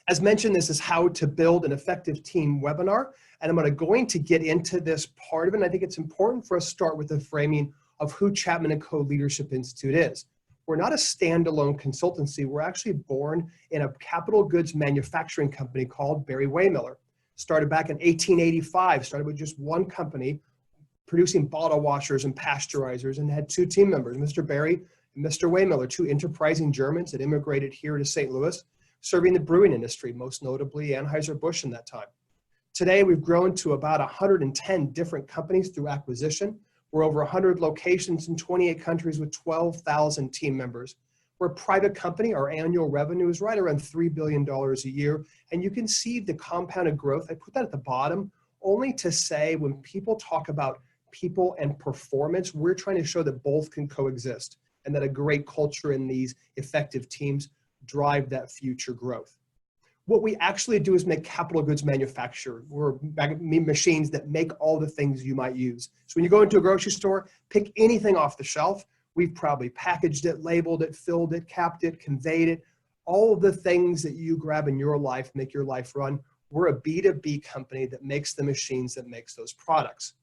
As mentioned, this is how to build an effective team webinar, and I'm going to get into this part of it. And I think it's important for us to start with the framing of who Chapman Co Leadership Institute is. We're not a standalone consultancy. We're actually born in a capital goods manufacturing company called Barry-Wehmiller. Started back in 1885, started with just one company producing bottle washers and pasteurizers, and had two team members, Mr. Barry and Mr. Wehmiller, two enterprising Germans that immigrated here to St. Louis, serving the brewing industry, most notably Anheuser-Busch in that time. Today, we've grown to about 110 different companies through acquisition. We're over 100 locations in 28 countries with 12,000 team members. We're a private company. Our annual revenue is right around $3 billion a year. And you can see the compounded growth. I put that at the bottom only to say when people talk about people and performance, we're trying to show that both can coexist and that a great culture in these effective teams drive that future growth. What we actually do is make capital goods manufacture. We're machines that make all the things you might use. So when you go into a grocery store, pick anything off the shelf. We've probably packaged it, labeled it, filled it, capped it, conveyed it. All of the things that you grab in your life, make your life run. We're a B2B company that makes the machines that makes those products.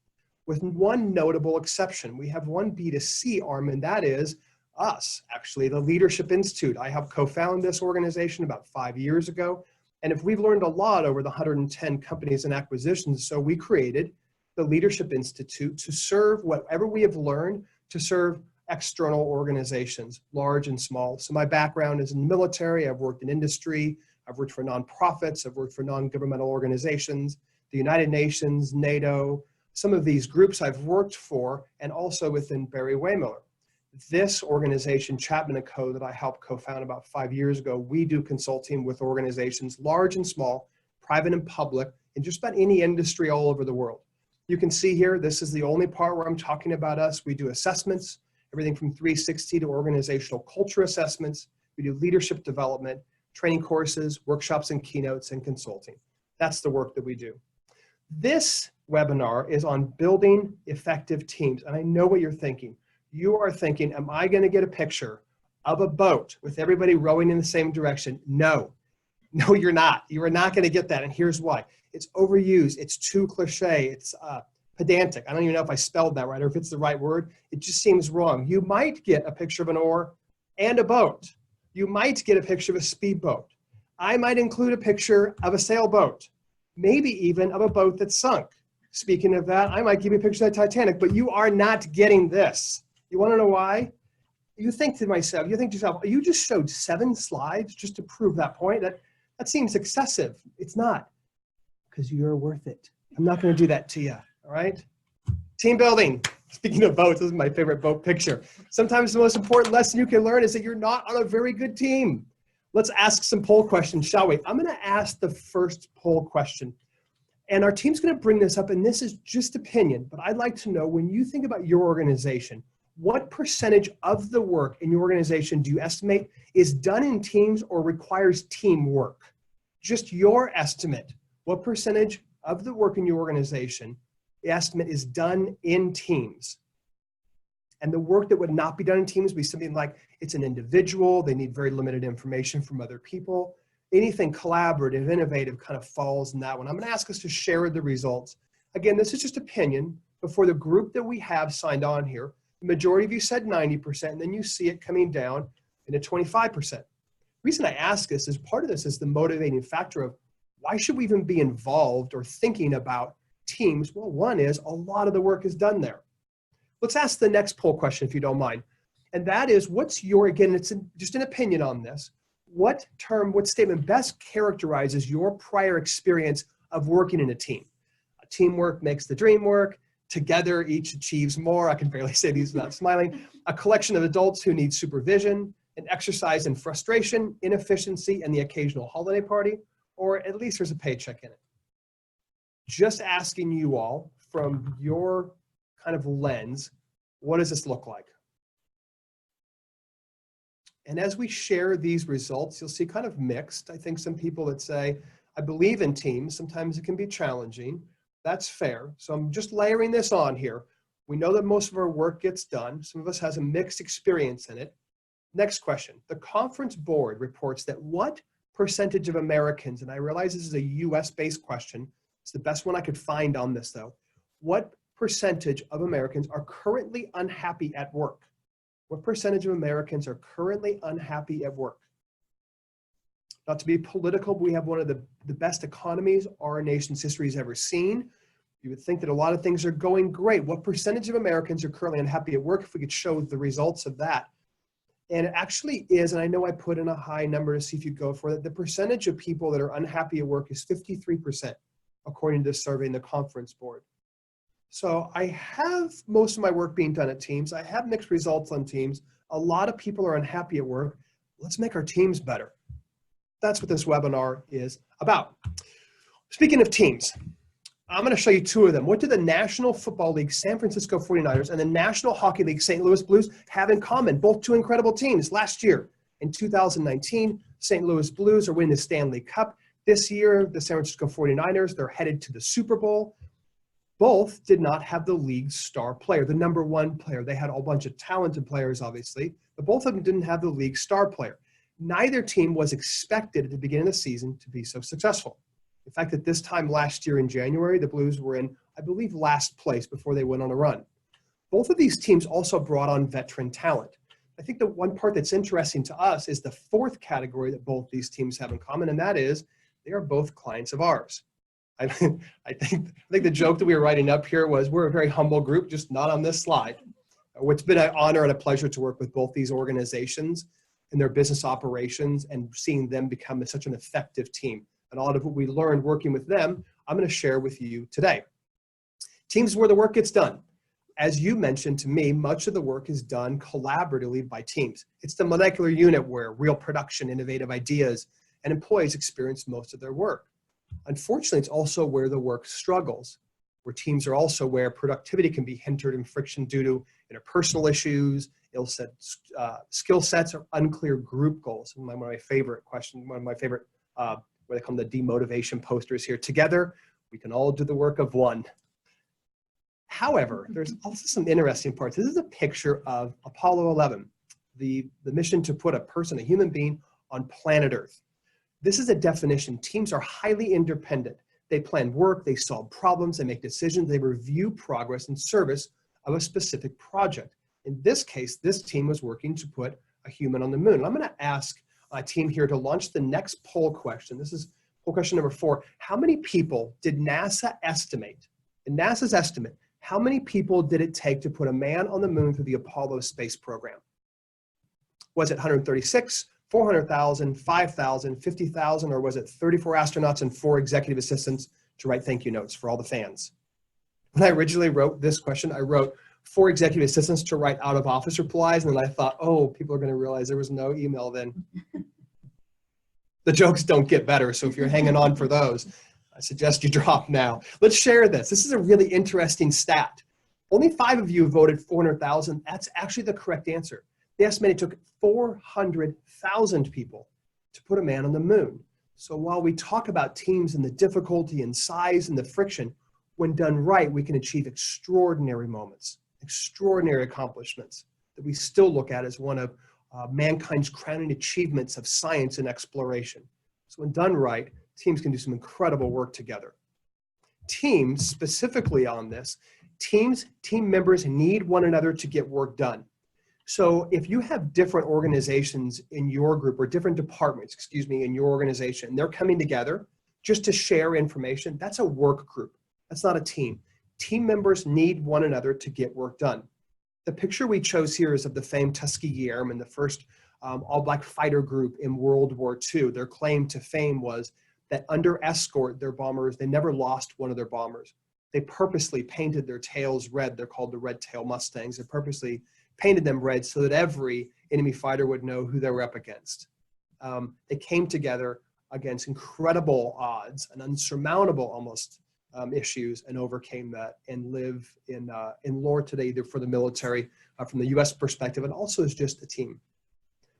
With one notable exception, we have one B2C arm, and that is us, actually, the Leadership Institute. I helped co-found this organization about 5 years ago. And if we've learned a lot over the 110 companies and acquisitions, so we created the Leadership Institute to serve whatever we have learned to serve external organizations, large and small. So my background is in the military. I've worked in industry. I've worked for nonprofits. I've worked for non-governmental organizations, the United Nations, NATO, some of these groups I've worked for, and also within Barry-Wehmiller. This organization, Chapman Co, that I helped co-found about 5 years ago, we do consulting with organizations, large and small, private and public, in just about any industry all over the world. You can see here, this is the only part where I'm talking about us. We do assessments, everything from 360 to organizational culture assessments. We do leadership development, training courses, workshops and keynotes, and consulting. That's the work that we do. This webinar is on building effective teams, and I know what you're thinking. You are thinking, am I going to get a picture of a boat with everybody rowing in the same direction? No, no, you're not. You are not going to get that. And here's why. It's overused. It's too cliche. It's pedantic. I don't even know if I spelled that right or if it's the right word. It just seems wrong. You might get a picture of an oar and a boat. You might get a picture of a speedboat. I might include a picture of a sailboat, maybe even of a boat that sunk. Speaking of that, I might give you a picture of the Titanic, but you are not getting this. You want to know why? You think to yourself, you just showed 7 slides just to prove that point. That seems excessive. It's not, because you're worth it. I'm not going to do that to you, all right? Team building. Speaking of boats, this is my favorite boat picture. Sometimes the most important lesson you can learn is that you're not on a very good team. Let's ask some poll questions, shall we? I'm going to ask the first poll question. And our team's going to bring this up, and this is just opinion, but I'd like to know, when you think about your organization, what percentage of the work in your organization do you estimate is done in teams or requires teamwork? Just your estimate. What percentage of the work in your organization, the estimate, is done in teams? And the work that would not be done in teams would be something like it's an individual, they need very limited information from other people. Anything collaborative, innovative kind of falls in that one. I'm going to ask us to share the results. Again, this is just opinion, but for the group that we have signed on here, the majority of you said 90%, and then you see it coming down into 25%. The reason I ask this is part of this is the motivating factor of why should we even be involved or thinking about teams? Well, one is a lot of the work is done there. Let's ask the next poll question, if you don't mind. And that is, what's your, again, it's just an opinion on this. What statement best characterizes your prior experience of working in a team? Teamwork makes the dream work. Together, each achieves more. I can barely say these without smiling. A collection of adults who need supervision, an exercise in frustration, inefficiency, and the occasional holiday party, or at least there's a paycheck in it. Just asking you all, from your kind of lens, what does this look like? And as we share these results, you'll see kind of mixed. I think some people that say, I believe in teams. Sometimes it can be challenging. That's fair. So I'm just layering this on here. We know that most of our work gets done. Some of us has a mixed experience in it. Next question. The conference board reports that what percentage of Americans, and I realize this is a US-based question, it's the best one I could find on this though. What percentage of Americans are currently unhappy at work? What percentage of Americans are currently unhappy at work? Not to be political, but we have one of the best economies our nation's history has ever seen. You would think that a lot of things are going great. What percentage of Americans are currently unhappy at work? If we could show the results of that. And it actually is, and I know I put in a high number to see if you go for it, the percentage of people that are unhappy at work is 53%, according to this survey in the Conference Board. So I have most of my work being done at teams. I have mixed results on teams. A lot of people are unhappy at work. Let's make our teams better. That's what this webinar is about. Speaking of teams, I'm going to show you two of them. What do the National Football League San Francisco 49ers and the National Hockey League St. Louis Blues have in common? Both two incredible teams. Last year, in 2019, St. Louis Blues are winning the Stanley Cup. This year, the San Francisco 49ers, they're headed to the Super Bowl. Both did not have the league's star player, the number one player. They had a whole bunch of talented players, obviously, but both of them didn't have the league's star player. Neither team was expected at the beginning of the season to be so successful. In fact, at this time last year in January, the Blues were in, I believe, last place before they went on a run. Both of these teams also brought on veteran talent. I think the one part that's interesting to us is the fourth category that both these teams have in common, and that is they are both clients of ours. I think the joke that we were writing up here was we're a very humble group, just not on this slide. It's been an honor and a pleasure to work with both these organizations and their business operations and seeing them become such an effective team. And a lot of what we learned working with them, I'm going to share with you today. Teams where the work gets done. As you mentioned to me, much of the work is done collaboratively by teams. It's the molecular unit where real production, innovative ideas, and employees experience most of their work. Unfortunately, it's also where the work struggles, where teams are also where productivity can be hindered in friction due to interpersonal issues, ill-set skill sets, or unclear group goals. One of my favorite questions, one of my favorite what they call the demotivation posters here. Together, we can all do the work of one. However, there's also some interesting parts. This is a picture of Apollo 11, the mission to put a person, a human being, on planet Earth. This is a definition. Teams are highly independent. They plan work, they solve problems, they make decisions, they review progress in service of a specific project. In this case, this team was working to put a human on the moon. I'm going to ask a team here to launch the next poll question. This is poll question number 4. How many people did NASA estimate, in NASA's estimate, how many people did it take to put a man on the moon through the Apollo space program? Was it 136, 400,000, 5,000, 50,000, or was it 34 astronauts and 4 executive assistants to write thank you notes for all the fans? When I originally wrote this question, I wrote 4 executive assistants to write out of office replies, and then I thought, oh, people are going to realize there was no email then. The jokes don't get better, so if you're hanging on for those, I suggest you drop now. Let's share this. This is a really interesting stat. Only 5 of you voted 400,000. That's actually the correct answer. They estimated it took 400,000 people to put a man on the moon. So while we talk about teams and the difficulty and size and the friction, when done right, we can achieve extraordinary moments, extraordinary accomplishments that we still look at as one of mankind's crowning achievements of science and exploration. So when done right, teams can do some incredible work together. Teams, specifically on this, team members need one another to get work done. So if you have different organizations in your group or different departments, in your organization, they're coming together just to share information, that's a work group. That's not a team. Team members need one another to get work done. The picture we chose here is of the famed Tuskegee Airmen, the first all-black fighter group in World War II. Their claim to fame was that under escort, their bombers, they never lost one of their bombers. They purposely painted their tails red. They're called the Red Tail Mustangs. They purposely painted them red so that every enemy fighter would know who they were up against. They came together against incredible odds and unsurmountable almost issues and overcame that and live in lore today, either for the military, from the US perspective, and also as just a team.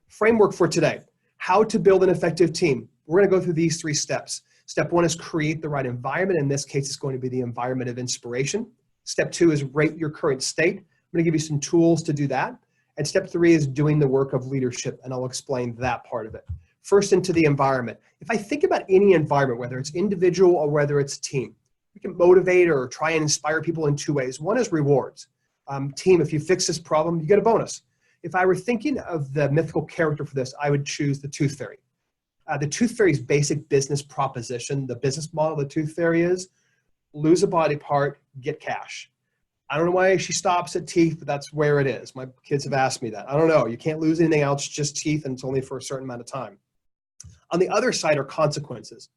Framework for today, how to build an effective team. We're going to go through these 3 steps. Step 1 is create the right environment. In this case, it's going to be the environment of inspiration. Step 2 is rate your current state. I'm going to give you some tools to do that. And step 3 is doing the work of leadership, and I'll explain that part of it. First, into the environment. If I think about any environment, whether it's individual or whether it's team, we can motivate or try and inspire people in two ways. One is rewards. Team, if you fix this problem, you get a bonus. If I were thinking of the mythical character for this, I would choose the Tooth Fairy. The Tooth Fairy's basic business proposition, the business model of the Tooth Fairy is lose a body part, get cash. I don't know why she stops at teeth, but that's where it is. My kids have asked me that. I don't know. You can't lose anything else, just teeth, and it's only for a certain amount of time. On the other side are consequences.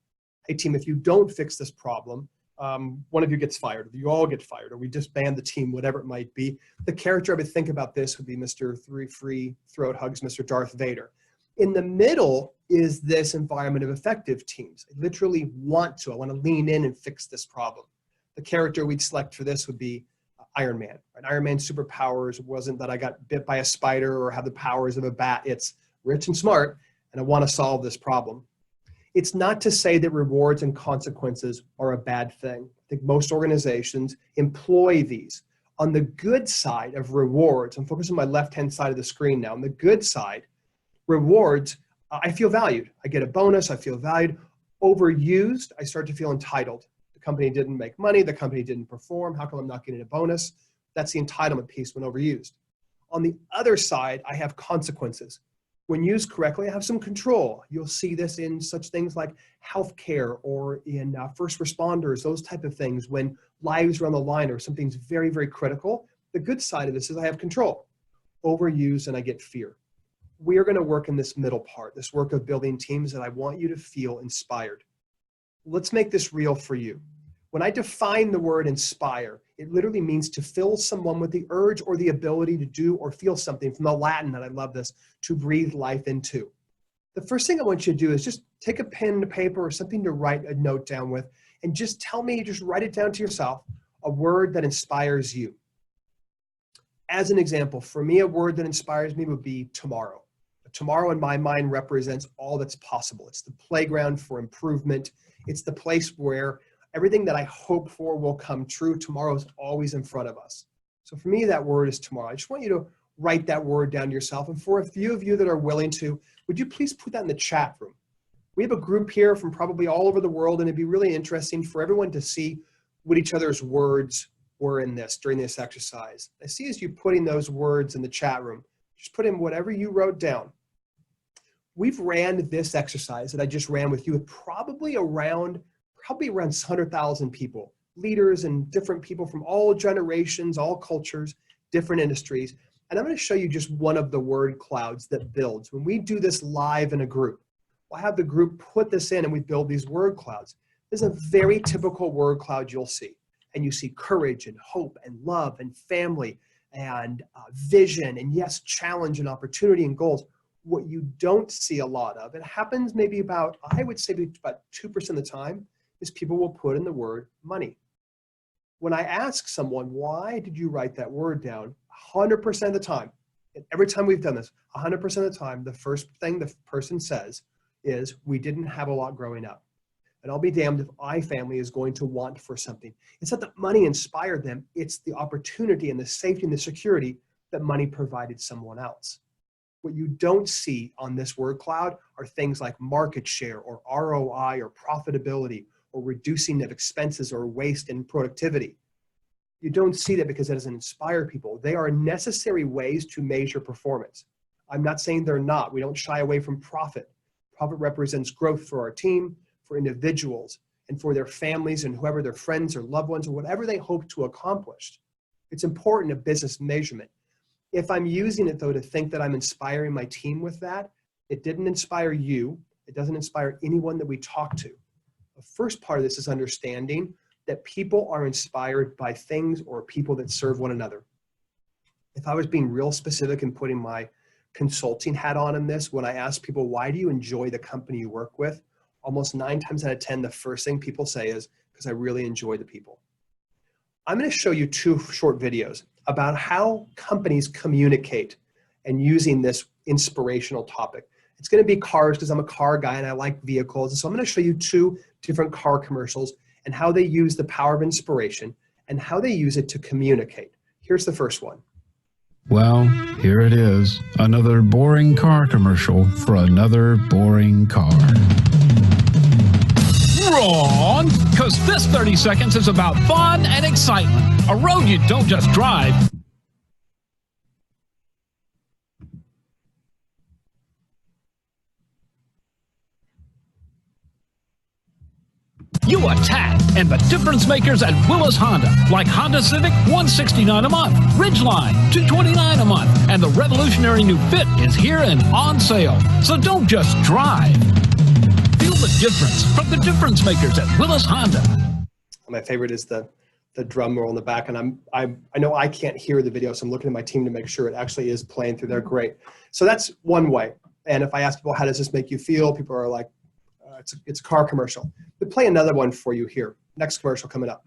Hey, team, if you don't fix this problem, one of you gets fired, or you all get fired, or we disband the team, whatever it might be. The character I would think about this would be Mr. Free Throat Hugs, Mr. Darth Vader. In the middle is this environment of effective teams. I literally want to. I want to lean in and fix this problem. The character we'd select for this would be Iron Man. Right? Iron Man's superpowers wasn't that I got bit by a spider or have the powers of a bat. It's rich and smart, and I want to solve this problem. It's not to say that rewards and consequences are a bad thing. I think most organizations employ these. On the good side of rewards, I'm focusing on my left-hand side of the screen now. On the good side, rewards, I feel valued. I get a bonus, I feel valued. Overused, I start to feel entitled. The company didn't make money, the company didn't perform, how come I'm not getting a bonus? That's the entitlement piece when overused. On the other side, I have consequences. When used correctly, I have some control. You'll see this in such things like healthcare or in first responders, those type of things when lives are on the line or something's very, very critical. The good side of this is I have control. Overused and I get fear. We are going to work in this middle part, this work of building teams that I want you to feel inspired. Let's make this real for you. When I define the word inspire, it literally means to fill someone with the urge or the ability to do or feel something, from the Latin, and I love this, to breathe life into. The first thing I want you to do is just take a pen and paper or something to write a note down with, and just tell me, just write it down to yourself, a word that inspires you. As an example, for me, a word that inspires me would be tomorrow. Tomorrow in my mind represents all that's possible. It's the playground for improvement. It's the place where everything that I hope for will come true. Tomorrow is always in front of us. So for me, that word is tomorrow. I just want you to write that word down to yourself. And for a few of you that are willing to, would you please put that in the chat room? We have a group here from probably all over the world, and it'd be really interesting for everyone to see what each other's words were in this during this exercise. I see as you putting those words in the chat room, just put in whatever you wrote down. We've ran this exercise that I just ran with you with probably around 100,000 people, leaders and different people from all generations, all cultures, different industries. And I'm going to show you just one of the word clouds that builds. When we do this live in a group, we'll have the group put this in and we build these word clouds. There's a very typical word cloud you'll see. And you see courage and hope and love and family and vision and yes, challenge and opportunity and goals. What you don't see a lot of, it happens maybe about, I would say about 2% of the time, is people will put in the word money. When I ask someone, why did you write that word down? 100% of the time, and every time we've done this, 100% of the time, the first thing the person says is, we didn't have a lot growing up. And I'll be damned if my family is going to want for something. It's not that money inspired them, it's the opportunity and the safety and the security that money provided someone else. What you don't see on this word cloud are things like market share or ROI or profitability or reducing of expenses or waste and productivity. You don't see that because that doesn't inspire people. They are necessary ways to measure performance. I'm not saying they're not. We don't shy away from profit. Profit represents growth for our team, for individuals, and for their families and whoever their friends or loved ones or whatever they hope to accomplish. It's important in business measurement. If I'm using it though to think that I'm inspiring my team with that, it didn't inspire you. It doesn't inspire anyone that we talk to. The first part of this is understanding that people are inspired by things or people that serve one another. If I was being real specific and putting my consulting hat on in this, when I ask people, why do you enjoy the company you work with? Almost 9 times out of 10, the first thing people say is, because I really enjoy the people. I'm going to show you 2 short videos about how companies communicate and using this inspirational topic. It's going to be cars because I'm a car guy and I like vehicles. And so I'm going to show you 2 different car commercials and how they use the power of inspiration and how they use it to communicate. Here's the first one. Well, here it is. Another boring car commercial for another boring car. Wrong! Because this 30 seconds is about fun and excitement. A road you don't just drive. You attack, and the difference makers at Willis Honda, like Honda Civic, $169 a month, Ridgeline, $229 a month, and the revolutionary new Fit is here and on sale. So don't just drive. Feel the difference from the difference makers at Willis Honda. My favorite is the drum roll in the back, and I know I can't hear the video, so I'm looking at my team to make sure it actually is playing through there. Great. So that's one way. And if I ask people, how does this make you feel? People are like, it's a car commercial. But play another one for you here. Next commercial coming up.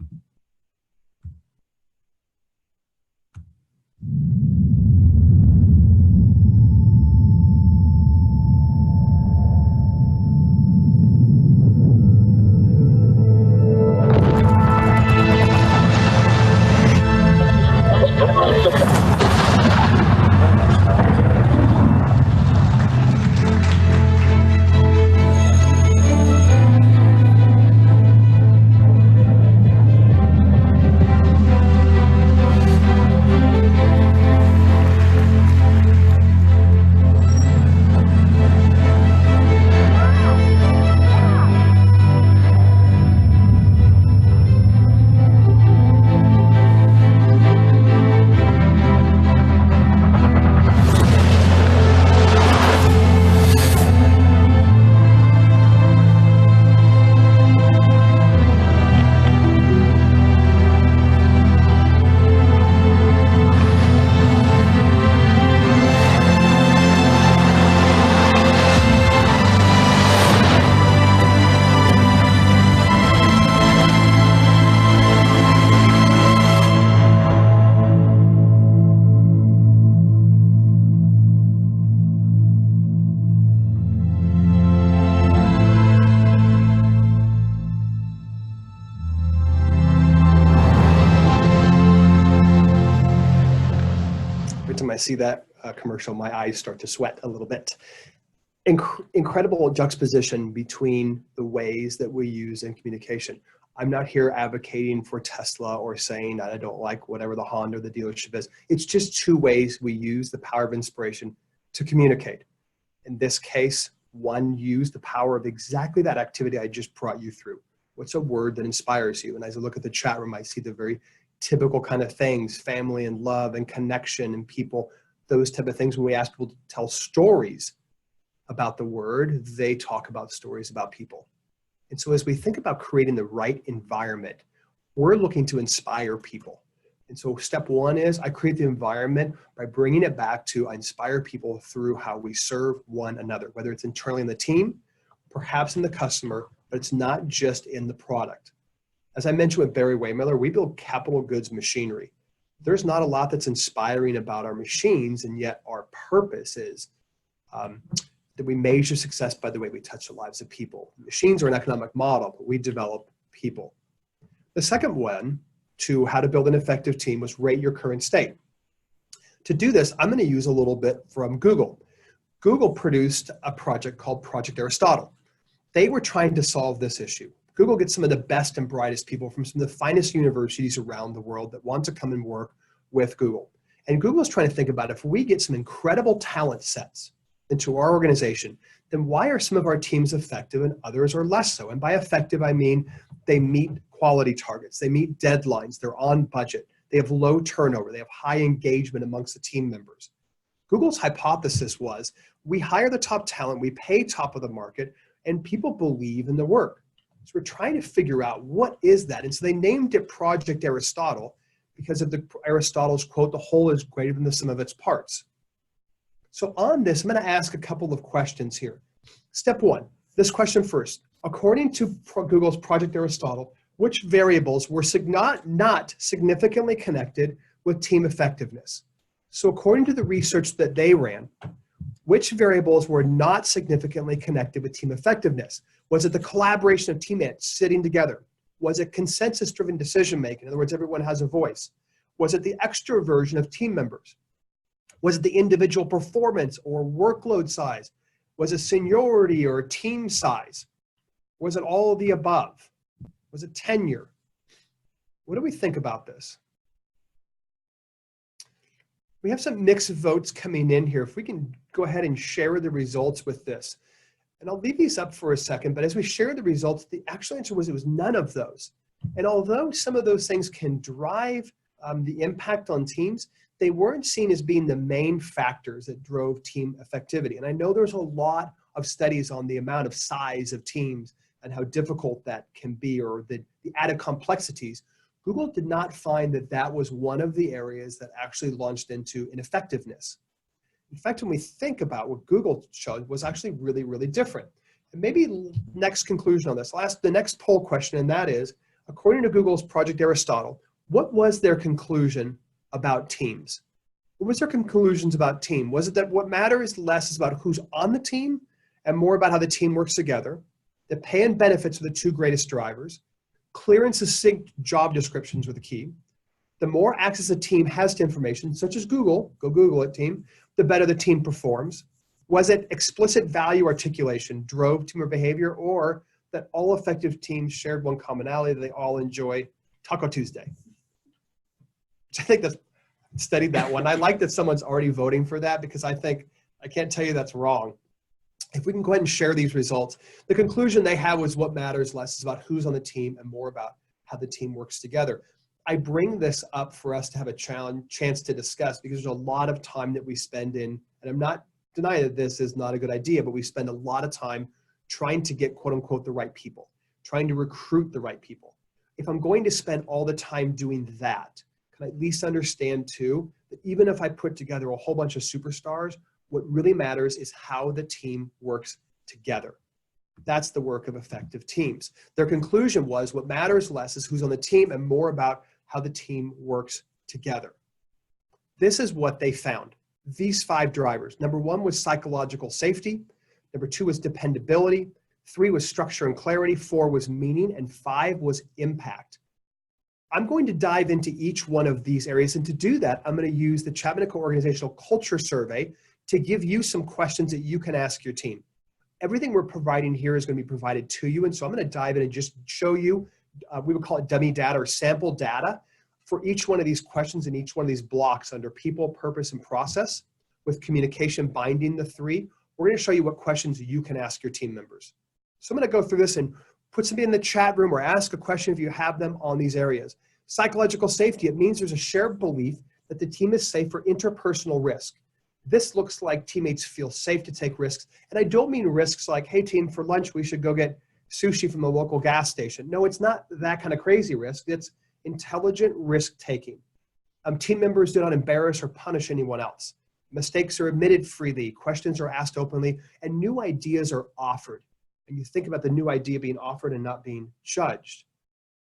Time I see that commercial, my eyes start to sweat a little bit. Incredible juxtaposition between the ways that we use in communication. I'm not here advocating for Tesla or saying that I don't like whatever the Honda or the dealership is. It's just two ways we use the power of inspiration to communicate. In this case, one used the power of exactly that activity I just brought you through. What's a word that inspires you? And as I look at the chat room, I see the very typical kind of things, family and love and connection and people, those type of things. When we ask people to tell stories about the word, they talk about stories about people. And so as we think about creating the right environment, we're looking to inspire people. And so step one is I create the environment by bringing it back to I inspire people through how we serve one another, whether it's internally in the team, perhaps in the customer, but it's not just in the product. As I mentioned with Barry-Wehmiller, we build capital goods machinery. There's not a lot that's inspiring about our machines, and yet our purpose is that we measure success by the way we touch the lives of people. Machines are an economic model, but we develop people. The second one to how to build an effective team was rate your current state. To do this, I'm going to use a little bit from Google. Google produced a project called Project Aristotle. They were trying to solve this issue. Google gets some of the best and brightest people from some of the finest universities around the world that want to come and work with Google. And Google is trying to think about if we get some incredible talent sets into our organization, then why are some of our teams effective and others are less so? And by effective, I mean they meet quality targets, they meet deadlines, they're on budget, they have low turnover, they have high engagement amongst the team members. Google's hypothesis was we hire the top talent, we pay top of the market, and people believe in the work. So we're trying to figure out what is that. And so they named it Project Aristotle because of Aristotle's quote, the whole is greater than the sum of its parts. So on this, I'm going to ask a couple of questions here. Step one, this question first. According to Google's Project Aristotle, which variables were not significantly connected with team effectiveness? So according to the research that they ran, which variables were not significantly connected with team effectiveness? Was it the collaboration of teammates sitting together? Was it consensus-driven decision-making? In other words, everyone has a voice. Was it the extroversion of team members? Was it the individual performance or workload size? Was it seniority or team size? Was it all of the above? Was it tenure? What do we think about this? We have some mixed votes coming in here. If we can go ahead and share the results with this. And I'll leave these up for a second, but as we share the results, the actual answer was it was none of those. And although some of those things can drive the impact on teams, they weren't seen as being the main factors that drove team effectivity. And I know there's a lot of studies on the amount of size of teams and how difficult that can be, or the added complexities. Google did not find that that was one of the areas that actually launched into ineffectiveness. In fact, when we think about what Google showed was actually really, really different. And maybe next conclusion on this, I'll ask the next poll question, and that is, according to Google's Project Aristotle, what was their conclusion about teams? What was their conclusions about team? Was it that what matters less is about who's on the team and more about how the team works together? The pay and benefits are the two greatest drivers. Clear and succinct job descriptions were the key. The more access a team has to information, such as Google, go Google it team, the better the team performs. Was it explicit value articulation drove team behavior, or that all effective teams shared one commonality that they all enjoy Taco Tuesday? Which I think that's studied that one. I like that someone's already voting for that, because I think, I can't tell you that's wrong. If we can go ahead and share these results, the conclusion they have was what matters less is about who's on the team and more about how the team works together. I bring this up for us to have a chance to discuss, because there's a lot of time that we spend in, and I'm not denying that this is not a good idea, but we spend a lot of time trying to get quote unquote the right people, trying to recruit the right people. If I'm going to spend all the time doing that, can I at least understand too, that even if I put together a whole bunch of superstars, what really matters is how the team works together. That's the work of effective teams. Their conclusion was what matters less is who's on the team and more about how the team works together. This is what they found. These 5 drivers. Number 1 was psychological safety. Number 2 was dependability. 3 was structure and clarity. 4 was meaning. And 5 was impact. I'm going to dive into each one of these areas. And to do that, I'm going to use the Chapman Co Organizational Culture Survey to give you some questions that you can ask your team. Everything we're providing here is going to be provided to you. And so I'm going to dive in and just show you, we would call it dummy data or sample data for each one of these questions and each one of these blocks under people, purpose, and process, with communication binding the 3. We're going to show you what questions you can ask your team members. So I'm going to go through this and put something in the chat room or ask a question if you have them on these areas. Psychological safety, it means there's a shared belief that the team is safe for interpersonal risk. This looks like teammates feel safe to take risks. And I don't mean risks like, hey team, for lunch we should go get sushi from the local gas station. No, it's not that kind of crazy risk. It's intelligent risk taking. Team members do not embarrass or punish anyone else. Mistakes are admitted freely, questions are asked openly, and new ideas are offered. And you think about the new idea being offered and not being judged.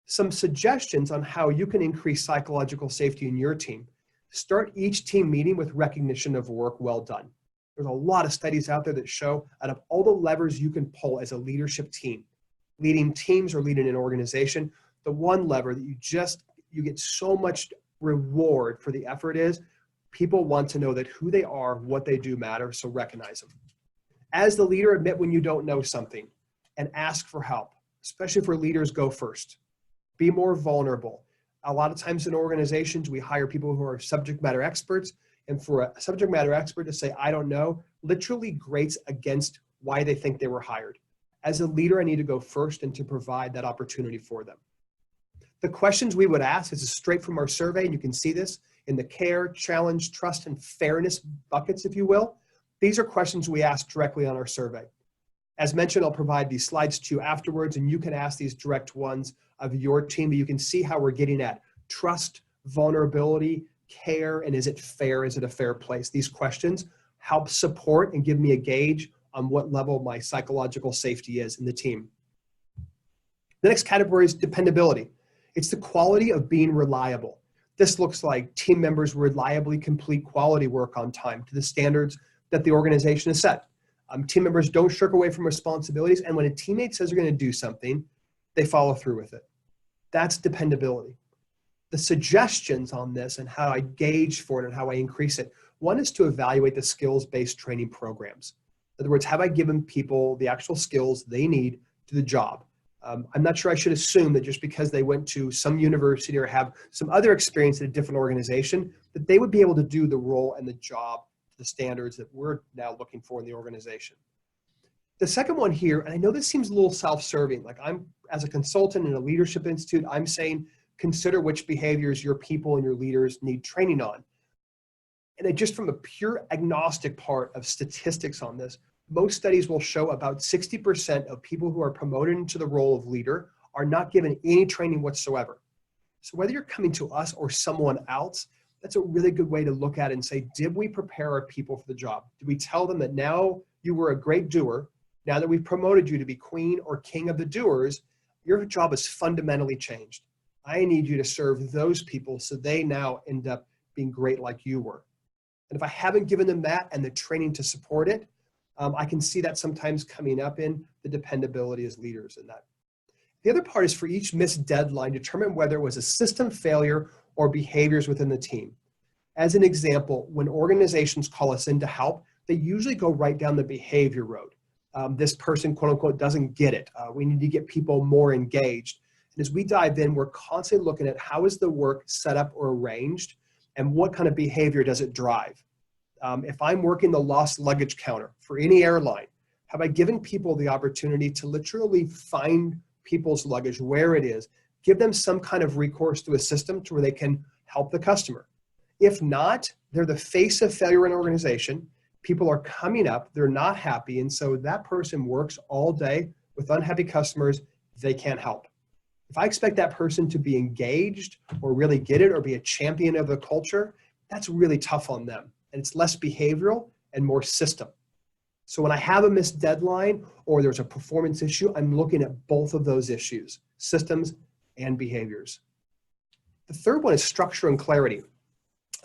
Some suggestions on how you can increase psychological safety in your team. Start each team meeting with recognition of work well done. There's a lot of studies out there that show out of all the levers you can pull as a leadership team, leading teams or leading an organization, the one lever that you get so much reward for the effort is people want to know that who they are, what they do matter, so recognize them. As the leader, admit when you don't know something and ask for help, especially for leaders, go first. Be more vulnerable. A lot of times in organizations, we hire people who are subject matter experts, and for a subject matter expert to say, I don't know, literally grates against why they think they were hired. As a leader, I need to go first and to provide that opportunity for them. The questions we would ask, this is straight from our survey, and you can see this in the care, challenge, trust, and fairness buckets, if you will. These are questions we ask directly on our survey. As mentioned, I'll provide these slides to you afterwards, and you can ask these direct ones of your team, but you can see how we're getting at trust, vulnerability, care, and is it fair? Is it a fair place? These questions help support and give me a gauge on what level my psychological safety is in the team. The next category is dependability. It's the quality of being reliable. This looks like team members reliably complete quality work on time to the standards that the organization has set. Team members don't shirk away from responsibilities, and when a teammate says they're going to do something, they follow through with it. That's dependability. The suggestions on this and how I gauge for it and how I increase it One is to evaluate the skills-based training programs. In other words, have I given people the actual skills they need to the job? I'm not sure I should assume that just because they went to some university or have some other experience at a different organization, that they would be able to do the role and the job to the standards that we're now looking for in the organization. The second one here, and I know this seems a little self-serving, like I'm, as a consultant in a leadership institute, I'm saying, consider which behaviors your people and your leaders need training on. And then just from a pure agnostic part of statistics on this, most studies will show about 60% of people who are promoted into the role of leader are not given any training whatsoever. So whether you're coming to us or someone else, that's a really good way to look at it and say, did we prepare our people for the job? Did we tell them that now you were a great doer? Now that we've promoted you to be queen or king of the doers, your job is fundamentally changed. I need you to serve those people so they now end up being great like you were. And if I haven't given them that and the training to support it, I can see that sometimes coming up in the dependability as leaders in that. The other part is for each missed deadline, determine whether it was a system failure or behaviors within the team. As an example, when organizations call us in to help, they usually go right down the behavior road. This person, quote unquote, doesn't get it. We need to get people more engaged. And as we dive in, we're constantly looking at how is the work set up or arranged and what kind of behavior does it drive. If I'm working the lost luggage counter for any airline, have I given people the opportunity to literally find people's luggage where it is, give them some kind of recourse to a system to where they can help the customer? If not, they're the face of failure in an organization. People are coming up, they're not happy, and so that person works all day with unhappy customers, they can't help. If I expect that person to be engaged or really get it or be a champion of the culture, that's really tough on them. And it's less behavioral and more system. So when I have a missed deadline or there's a performance issue, I'm looking at both of those issues, systems and behaviors. The third one is structure and clarity.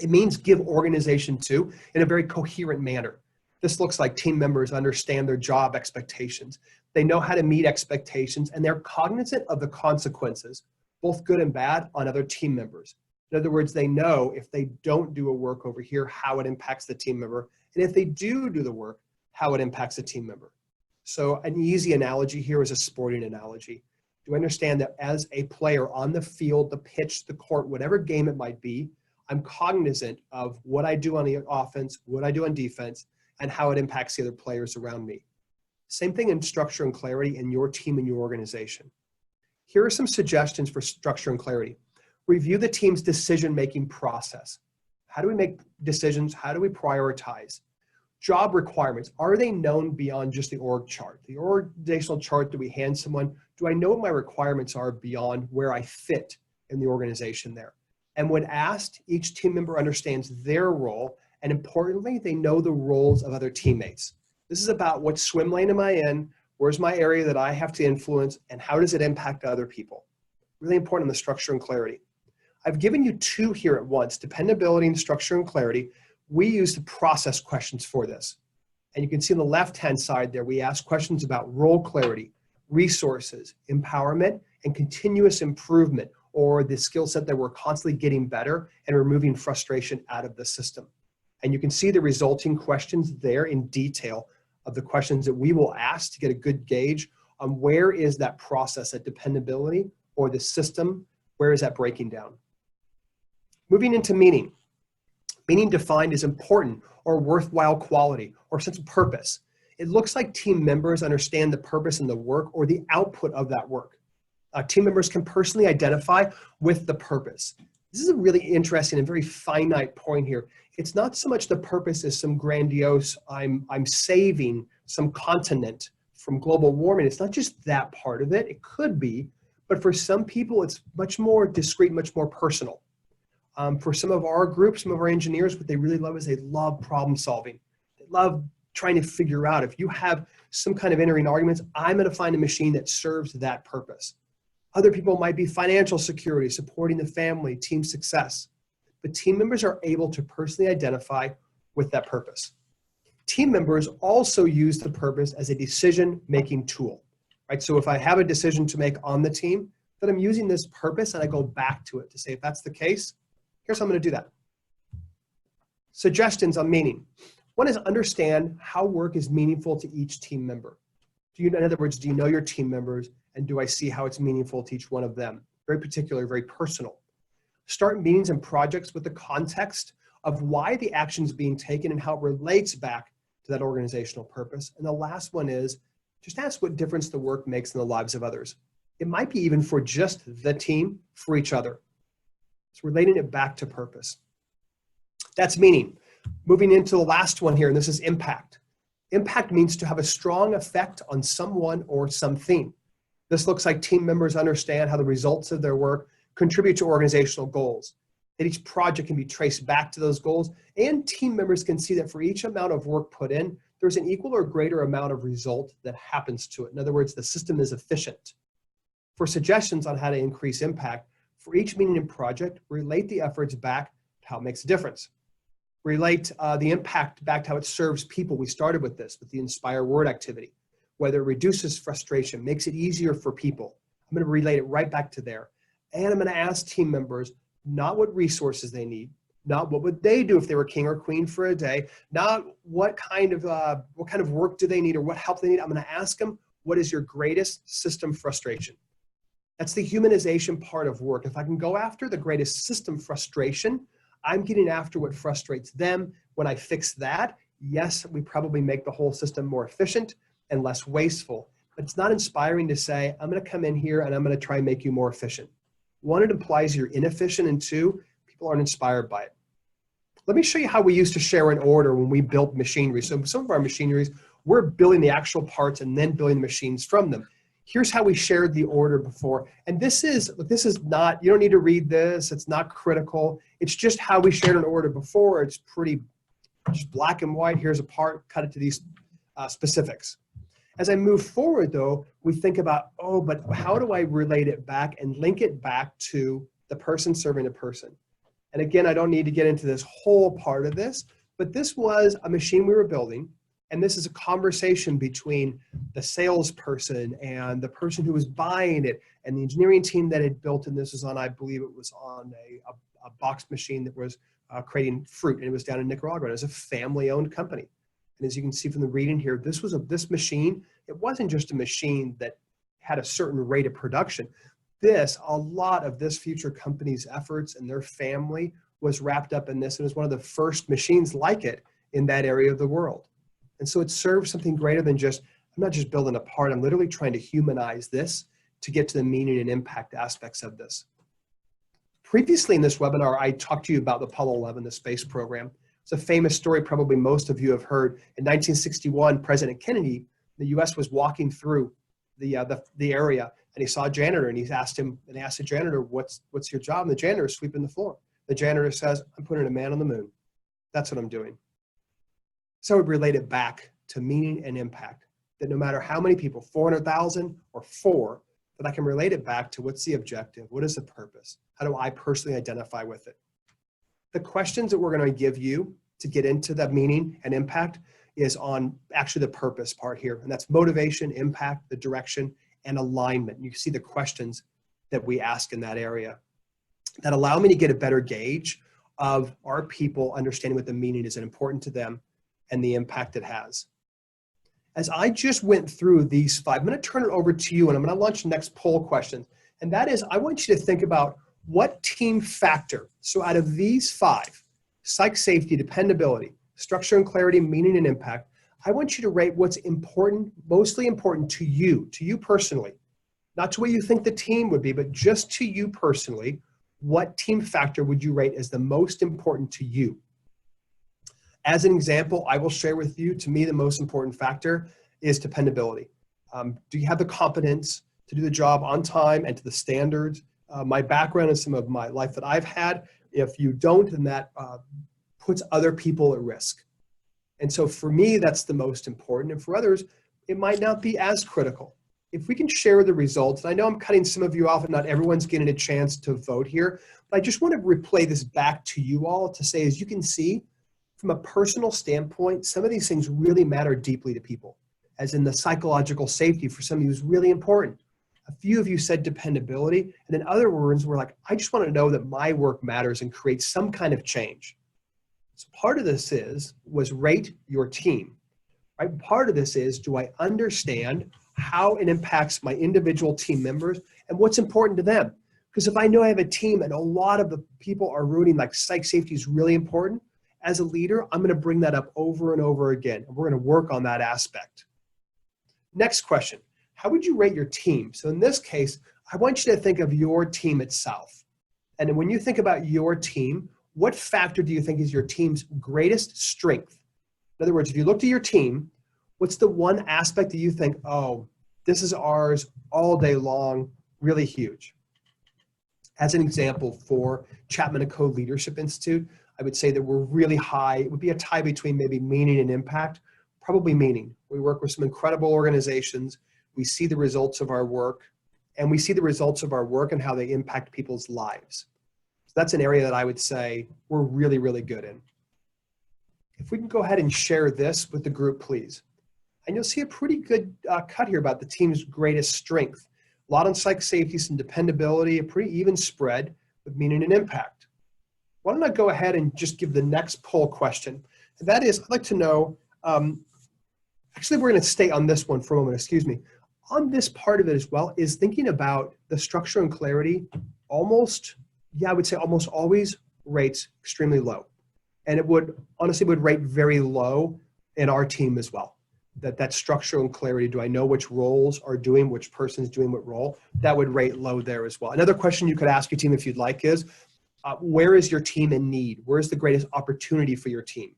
It means give organization to in a very coherent manner. This looks like team members understand their job expectations. They know how to meet expectations and they're cognizant of the consequences, both good and bad, on other team members. In other words, they know if they don't do a work over here, how it impacts the team member. And if they do the work, how it impacts the team member. So an easy analogy here is a sporting analogy. Do I understand that as a player on the field, the pitch, the court, whatever game it might be, I'm cognizant of what I do on the offense, what I do on defense, and how it impacts the other players around me. Same thing in structure and clarity in your team and your organization. Here are some suggestions for structure and clarity. Review the team's decision-making process. How do we make decisions? How do we prioritize? Job requirements, are they known beyond just the org chart? The organizational chart that we hand someone, do I know what my requirements are beyond where I fit in the organization there? And when asked, each team member understands their role, and importantly, they know the roles of other teammates. This is about what swim lane am I in, where's my area that I have to influence, and how does it impact other people? Really important in the structure and clarity. I've given you two here at once, dependability and structure and clarity. We use the process questions for this. And you can see on the left-hand side there, we ask questions about role clarity, resources, empowerment, and continuous improvement, or the skill set that we're constantly getting better and removing frustration out of the system. And you can see the resulting questions there in detail of the questions that we will ask to get a good gauge on where is that process, that dependability, or the system, where is that breaking down? Moving into meaning. Meaning defined as important or worthwhile quality or sense of purpose. It looks like team members understand the purpose in the work or the output of that work. Team members can personally identify with the purpose. This is a really interesting and very finite point here. It's not so much the purpose as some grandiose, I'm saving some continent from global warming. It's not just that part of it. It could be, but for some people, it's much more discreet, much more personal. For some of our groups, some of our engineers, what they really love is they love problem solving. They love trying to figure out, if you have some kind of entering arguments, I'm going to find a machine that serves that purpose. Other people might be financial security, supporting the family, team success. But team members are able to personally identify with that purpose. Team members also use the purpose as a decision-making tool, right? So if I have a decision to make on the team, then I'm using this purpose and I go back to it to say, if that's the case, here's how I'm going to do that. Suggestions on meaning. One is understand how work is meaningful to each team member. In other words, do you know your team members, and do I see how it's meaningful to each one of them? Very particular, very personal. Start meetings and projects with the context of why the action is being taken and how it relates back to that organizational purpose. And the last one is just ask what difference the work makes in the lives of others. It might be even for just the team, for each other. So relating it back to purpose. That's meaning. Moving into the last one here, and this is impact. Impact means to have a strong effect on someone or something. This looks like team members understand how the results of their work contribute to organizational goals, that each project can be traced back to those goals, and team members can see that for each amount of work put in, there's an equal or greater amount of result that happens to it. In other words, the system is efficient. For suggestions on how to increase impact, for each meeting and project, relate the efforts back to how it makes a difference. Relate the impact back to how it serves people. We started with this, with the Inspire Word activity, whether it reduces frustration, makes it easier for people. I'm going to relate it right back to there. And I'm going to ask team members not what resources they need, not what would they do if they were king or queen for a day, not what kind of work do they need or what help they need. I'm going to ask them, what is your greatest system frustration? That's the humanization part of work. If I can go after the greatest system frustration, I'm getting after what frustrates them. When I fix that, yes, we probably make the whole system more efficient and less wasteful. But it's not inspiring to say, I'm going to come in here and I'm going to try and make you more efficient. One, it implies you're inefficient, and two, people aren't inspired by it. Let me show you how we used to share an order when we built machinery. So some of our machineries, we're building the actual parts and then building the machines from them. Here's how we shared the order before. And this is not, you don't need to read this. It's not critical. It's just how we shared an order before. It's pretty just black and white. Here's a part, cut it to these specifics. As I move forward though, we think about, oh, but how do I relate it back and link it back to the person serving the person? And again, I don't need to get into this whole part of this, but this was a machine we were building. And this is a conversation between the salesperson and the person who was buying it and the engineering team that had built. And this was on, I believe it was on a box machine that was creating fruit, and it was down in Nicaragua. It was a family-owned company. And as you can see from the reading here, this machine, it wasn't just a machine that had a certain rate of production. A lot of this future company's efforts and their family was wrapped up in this. It was one of the first machines like it in that area of the world. And so it serves something greater than just, I'm not just building a part, I'm literally trying to humanize this to get to the meaning and impact aspects of this. Previously in this webinar, I talked to you about the Apollo 11, the space program. It's a famous story probably most of you have heard. In 1961, President Kennedy, the US was walking through the area, and he saw a janitor, and he asked the janitor, what's your job? And the janitor is sweeping the floor. The janitor says, I'm putting a man on the moon. That's what I'm doing. So I would relate it back to meaning and impact, that no matter how many people, 400,000 or 4, that I can relate it back to what's the objective, what is the purpose, how do I personally identify with it. The questions that we're going to give you to get into that meaning and impact is on actually the purpose part here, and that's motivation, impact, the direction, and alignment. You can see the questions that we ask in that area that allow me to get a better gauge of our people understanding what the meaning is and important to them and the impact it has. As I just went through these 5, I'm going to turn it over to you, and I'm going to launch the next poll question. And that is, I want you to think about what team factor, so out of these 5, psych safety, dependability, structure and clarity, meaning and impact, I want you to rate what's important, mostly important to you personally, not to what you think the team would be, but just to you personally. What team factor would you rate as the most important to you? As an example, I will share with you, to me, the most important factor is dependability. Do you have the competence to do the job on time and to the standards? My background and some of my life that I've had, if you don't, then that puts other people at risk. And so for me, that's the most important. And for others, it might not be as critical. If we can share the results, and I know I'm cutting some of you off and not everyone's getting a chance to vote here, but I just want to replay this back to you all to say, as you can see, from a personal standpoint, some of these things really matter deeply to people, as in the psychological safety for some of you is really important. A few of you said dependability, and then other words were like, I just want to know that my work matters and creates some kind of change. So part of this was rate your team, right? Part of this is, do I understand how it impacts my individual team members and what's important to them? Because if I know I have a team and a lot of the people are rooting like psych safety is really important, as a leader, I'm going to bring that up over and over again. And we're going to work on that aspect. Next question, how would you rate your team? So in this case, I want you to think of your team itself. And when you think about your team, what factor do you think is your team's greatest strength? In other words, if you look to your team, what's the one aspect that you think, oh, this is ours all day long, really huge? As an example, for Chapman Co Leadership Institute, I would say that we're really high. It would be a tie between maybe meaning and impact, probably meaning. We work with some incredible organizations. We see the results of our work, and we see the results of our work and how they impact people's lives. So that's an area that I would say we're really, really good in. If we can go ahead and share this with the group, please. And you'll see a pretty good cut here about the team's greatest strength. A lot on psych safety, some dependability, a pretty even spread with meaning and impact. Why don't I go ahead and just give the next poll question? And that is, I'd like to know, actually we're going to stay on this one for a moment, excuse me. On this part of it as well is thinking about the structure and clarity almost, I would say almost always rates extremely low. And it would, honestly, would rate very low in our team as well. That structure and clarity, do I know which roles are doing, which person's doing what role? That would rate low there as well. Another question you could ask your team if you'd like is, where is your team in need? Where's the greatest opportunity for your team?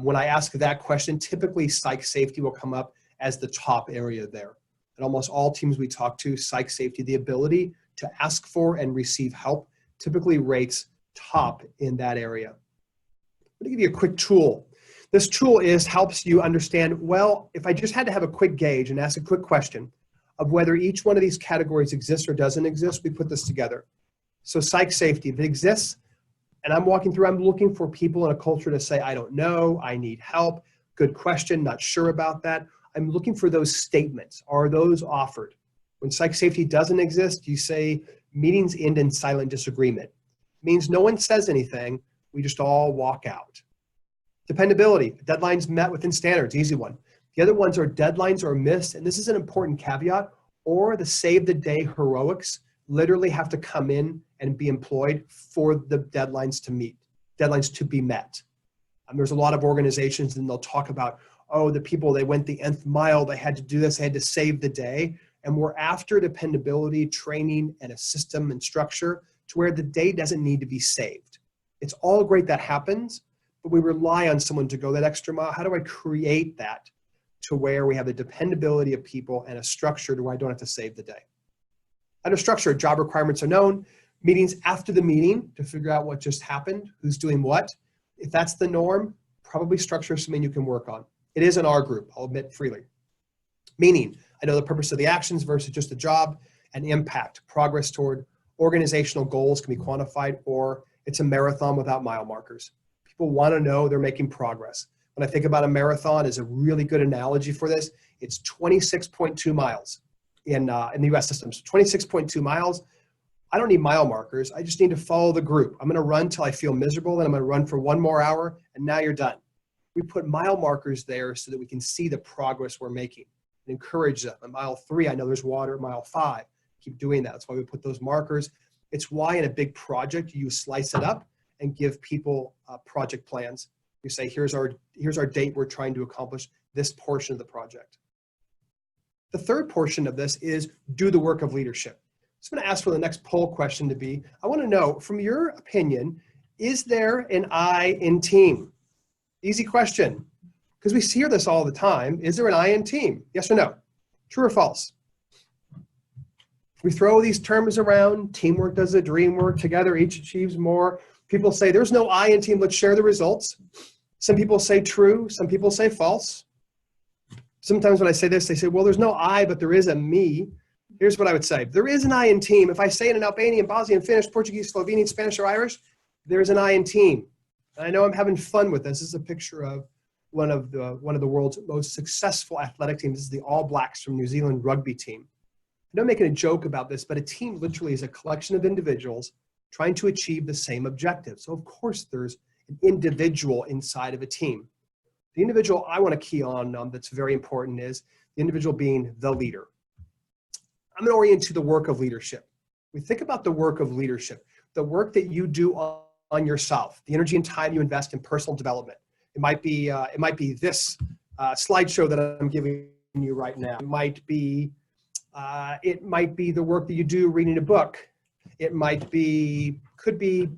When I ask that question, typically psych safety will come up as the top area there. And almost all teams we talk to, psych safety, the ability to ask for and receive help typically rates top in that area. I'm going to give you a quick tool. This tool helps you understand, well, if I just had to have a quick gauge and ask a quick question of whether each one of these categories exists or doesn't exist, we put this together. So psych safety, if it exists, and I'm walking through, I'm looking for people in a culture to say, I don't know, I need help, good question, not sure about that. I'm looking for those statements. Are those offered? When psych safety doesn't exist, you say meetings end in silent disagreement. It means no one says anything, we just all walk out. Dependability, deadlines met within standards, easy one. The other ones are deadlines are missed, and this is an important caveat, or the save the day heroics literally have to come in and be employed for the deadlines to meet, deadlines to be met. There's a lot of organizations and they'll talk about, oh, the people, they went the nth mile, they had to do this, they had to save the day. And we're after dependability, training, and a system and structure to where the day doesn't need to be saved. It's all great that happens, but we rely on someone to go that extra mile. How do I create that to where we have the dependability of people and a structure to where I don't have to save the day? Under structure, job requirements are known, meetings after the meeting to figure out what just happened, who's doing what. If that's the norm, probably structure is something you can work on. It is in our group, I'll admit freely. Meaning, I know the purpose of the actions versus just a job, and impact, progress toward organizational goals can be quantified, or it's a marathon without mile markers. People want to know they're making progress. When I think about a marathon is a really good analogy for this, it's 26.2 miles in the US system. So 26.2 miles, I don't need mile markers. I just need to follow the group. I'm going to run till I feel miserable, then I'm going to run for one more hour, and now you're done. We put mile markers there so that we can see the progress we're making and encourage them. At mile 3, I know there's water. At mile 5, keep doing that. That's why we put those markers. It's why in a big project, you slice it up and give people project plans. You say, here's our date we're trying to accomplish this portion of the project. The third portion of this is do the work of leadership. So I'm going to ask for the next poll question to be, I want to know, from your opinion, is there an I in team? Easy question, because we hear this all the time. Is there an I in team? Yes or no? True or false? We throw these terms around, teamwork does the dream work, together each achieves more. People say there's no I in team, let's share the results. Some people say true, some people say false. Sometimes when I say this, they say, well, there's no I, but there is a me. Here's what I would say. There is an I in team. If I say it in Albanian, Bosnian, Finnish, Portuguese, Slovenian, Spanish, or Irish, there's an I in team. And I know I'm having fun with this. This is a picture of one of the world's most successful athletic teams. This is the All Blacks from New Zealand rugby team. I'm not making a joke about this, but a team literally is a collection of individuals trying to achieve the same objective. So of course there's an individual inside of a team. The individual I want to key on that's very important is the individual being the leader. I'm going to orient to the work of leadership. We think about the work of leadership, the work that you do on yourself, the energy and time you invest in personal development. It might be this slideshow that I'm giving you right now. It might be the work that you do reading a book. It could be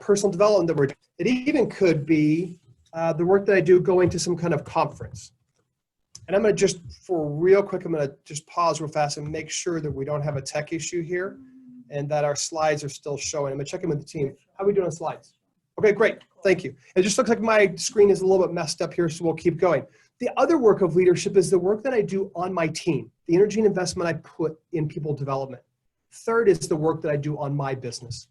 personal development. The word. It even could be the work that I do going to some kind of conference. And I'm going to just, for real quick, I'm going to just pause real fast and make sure that we don't have a tech issue here and that our slides are still showing. I'm going to check in with the team. How are we doing on slides? Okay, great. Thank you. It just looks like my screen is a little bit messed up here, so we'll keep going. The other work of leadership is the work that I do on my team, the energy and investment I put in people development. Third is the work that I do on my business.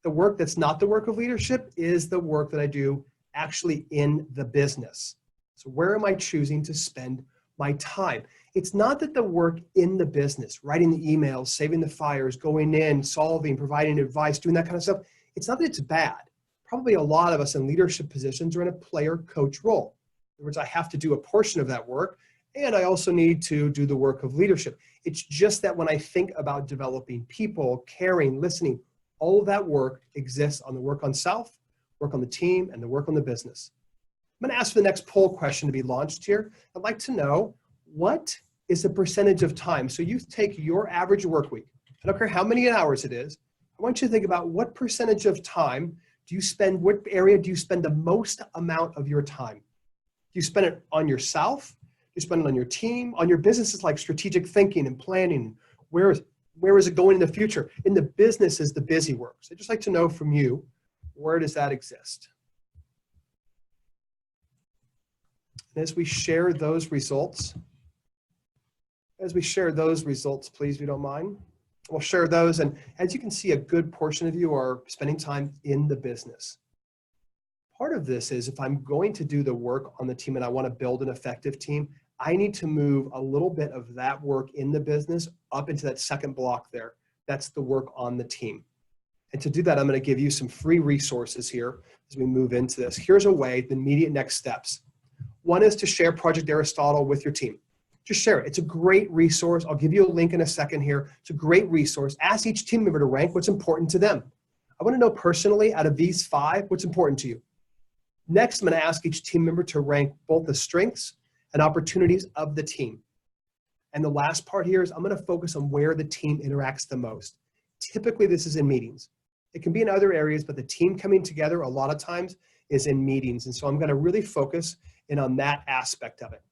The work that's not the work of leadership is the work that I do actually in the business. So where am I choosing to spend my time? It's not that the work in the business, writing the emails, saving the fires, going in, solving, providing advice, doing that kind of stuff, it's not that it's bad. Probably a lot of us in leadership positions are in a player-coach role. In other words, I have to do a portion of that work, and I also need to do the work of leadership. It's just that when I think about developing people, caring, listening, all of that work exists on the work on self, work on the team, and the work on the business. I'm going to ask for the next poll question to be launched here. I'd like to know, what is the percentage of time? So you take your average work week. I don't care how many hours it is. I want you to think about what percentage of time do you spend, what area do you spend the most amount of your time? Do you spend it on yourself? Do you spend it on your team? On your businesses like strategic thinking and planning? Where is it going in the future? In the business is the busy work. So I'd just like to know from you, where does that exist? And as we share those results, please, if you don't mind, we'll share those. And as you can see, a good portion of you are spending time in the business. Part of this is if I'm going to do the work on the team and I want to build an effective team, I need to move a little bit of that work in the business up into that second block there. That's the work on the team. And to do that, I'm going to give you some free resources here as we move into this. Here's a way, the immediate next steps. One is to share Project Aristotle with your team. Just share it. It's a great resource. I'll give you a link in a second here. It's a great resource. Ask each team member to rank what's important to them. I want to know personally, out of these 5, what's important to you. Next, I'm going to ask each team member to rank both the strengths and opportunities of the team. And the last part here is I'm going to focus on where the team interacts the most. Typically, this is in meetings. It can be in other areas, but the team coming together a lot of times is in meetings. And so I'm going to really focus in on that aspect of it.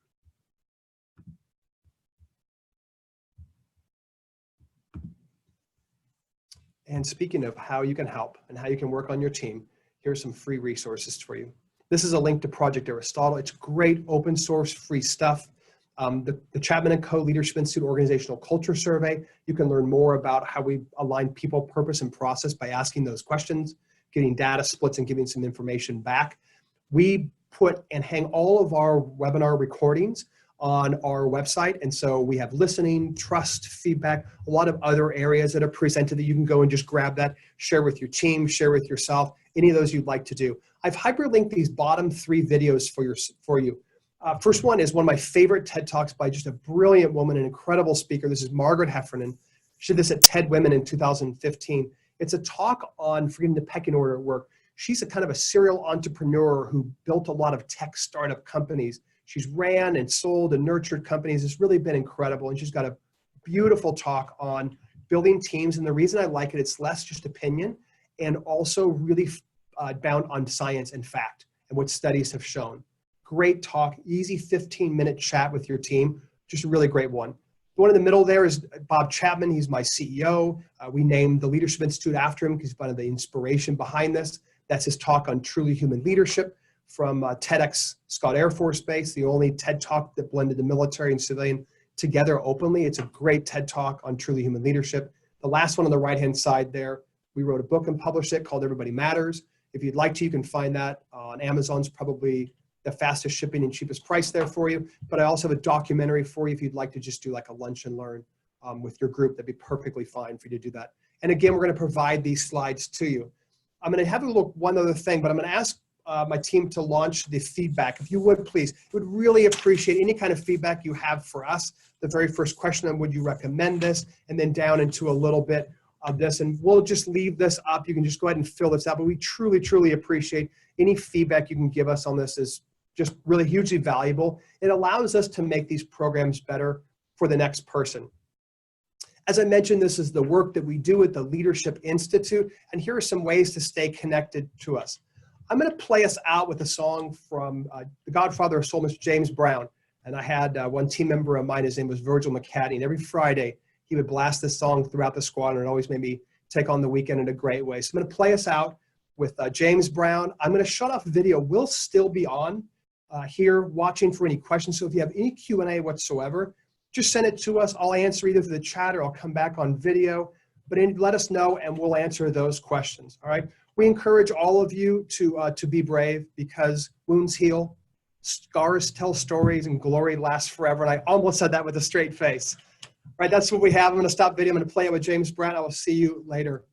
And speaking of how you can help and how you can work on your team, here's some free resources for you. This is a link to Project Aristotle. It's great open source free stuff. The Chapman Co Leadership Institute Organizational Culture Survey. You can learn more about how we align people, purpose, and process by asking those questions, getting data splits, and giving some information back. We put and hang all of our webinar recordings on our website. And so we have listening, trust, feedback, a lot of other areas that are presented that you can go and just grab that, share with your team, share with yourself, any of those you'd like to do. I've hyperlinked these bottom 3 videos for you. First one is one of my favorite TED Talks by just a brilliant woman, an incredible speaker. This is Margaret Heffernan. She did this at TED Women in 2015. It's a talk on freedom to pecking order at work. She's a kind of a serial entrepreneur who built a lot of tech startup companies. She's ran and sold and nurtured companies. It's really been incredible. And she's got a beautiful talk on building teams. And the reason I like it, it's less just opinion and also really bound on science and fact and what studies have shown. Great talk, easy 15-minute chat with your team. Just a really great one. The one in the middle there is Bob Chapman. He's my CEO. We named the Leadership Institute after him because he's one of the inspiration behind this. That's his talk on truly human leadership from TEDx Scott Air Force Base, the only TED Talk that blended the military and civilian together openly. It's a great TED Talk on truly human leadership. The last one on the right-hand side there, we wrote a book and published it called Everybody Matters. If you'd like to, you can find that on Amazon's probably the fastest shipping and cheapest price there for you. But I also have a documentary for you if you'd like to just do like a lunch and learn with your group. That'd be perfectly fine for you to do that. And again, we're going to provide these slides to you. I'm going to have a look one other thing, but I'm going to ask my team to launch the feedback. If you would, please, would really appreciate any kind of feedback you have for us. The very first question on would you recommend this, and then down into a little bit of this. And we'll just leave this up. You can just go ahead and fill this out. But we truly, truly appreciate any feedback you can give us on this. Is just really hugely valuable. It allows us to make these programs better for the next person. As I mentioned, this is the work that we do at the Leadership Institute, and here are some ways to stay connected to us. I'm going to play us out with a song from the godfather of soul, Mr. James Brown. And I had one team member of mine, his name was Virgil McCadney, and every Friday he would blast this song throughout the squad, and it always made me take on the weekend in a great way. So I'm going to play us out with James Brown. I'm going to shut off video. We'll still be on here watching for any questions. So if you have any Q&A whatsoever, just send it to us. I'll answer either through the chat or I'll come back on video. But let us know and we'll answer those questions. All right. We encourage all of you to be brave, because wounds heal, scars tell stories, and glory lasts forever. And I almost said that with a straight face. All right. That's what we have. I'm going to stop video. I'm going to play it with James Brown. I will see you later.